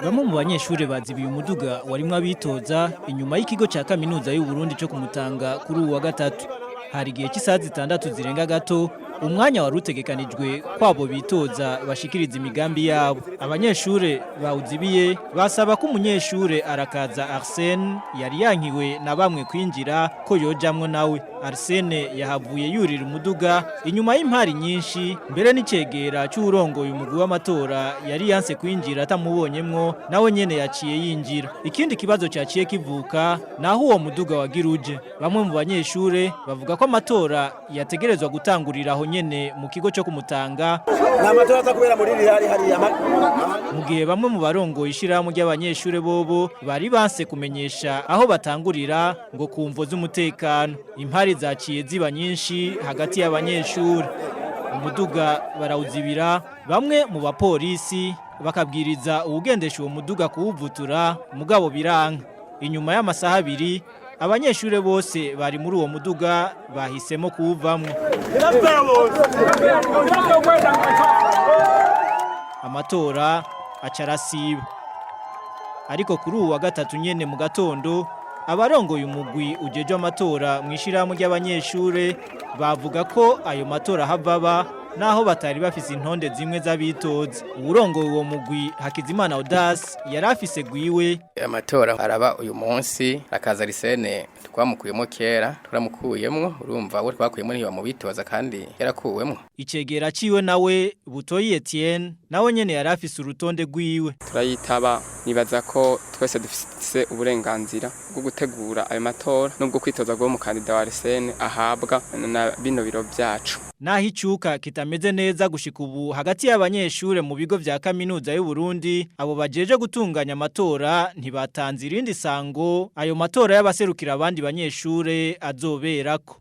Bamwe mu banyeshure bazibiye umuduga warimwo abitoza inyuma y'ikigo ca kaminuza y'u Burundi cyo kumutanga kuri uwa gatatu. Hari igihe cy'isaha 6 zirenga gato umwanya wari utegekanijwe kwabo bitoza bashikiriza imigambi yabo. Abanyeshure bawuzibiye basaba ko umunyeshure arakaza Arsene yari yankiwe na bamwe kwinjira ko yojamwo nawe. Arsene yahavuye yurira umuduga inyuma y'impari nyinshi, mbere n'icegera cy'urongoye umugwi w'amatora yari yanse kwinjira atamubonyemwo, nawe nyene yaciye yinjira. Ikindi kibazo cyaciye kivuka naho uwo muduga wagiruje. Bamwe mu banyeshure bavuga ko amatora yategerezwa gutangurira aho nyene mu kigo cyo kumutanga. Amatora azakubera muri rihari hari mu gihe bamwe mu barongo ishirahamwe ry'abanyeshure bobo bari banse kumenyesha aho batangurira ngo kumvo z'umutekano. Impari zaciye ziba nyinshi hagati y'abanyeshure. Umuduga barawuzibira, bamwe mu bapolisi bakabwiriza uwugendesha uwo muduga kuwuvutura, mugabo biranga. Inyuma y'amasaha 2 abanyeshure bose bari muri uwo muduga bahisemo kuwuvamwo. Amatora acarasiba. Ariko kuri uwa gatatu nyene mu gatondo abarongoye umugwi ujeje amatora mwishirahamwe ry'abanyeshure bavuga ko ayo matora havaba naho batari bafise intonde zimwe z'abitoza. Urongoye uwo mugwi Hakizimana Audace yarafise gwiwe. Amatora araba uyu munsi akaza Arsene twamukuyemo kera turamukuyemwo, urumva we twakuyemo niyo mu bitoza kandi yarakuwemwo. Icegera ciwe nawe Butoyi Etienne nawe nyene yarafise urutonde gwiwe. Turayitaba, nibaza ko twese dufise uburenganzira bwo gutegura ayo matora nubwo kwitoza gwo mu kandida wa Arsene ahabwa na bino biro byacu. Naho icuka kitameze neza gushika ubu hagati y'abanyeshure mu bigo vya kaminuza y'u Burundi, abo bajeje gutunganya amatora ntibatanze irindi sango ayo matora y'abaserukira abandi banyeshure azoberako.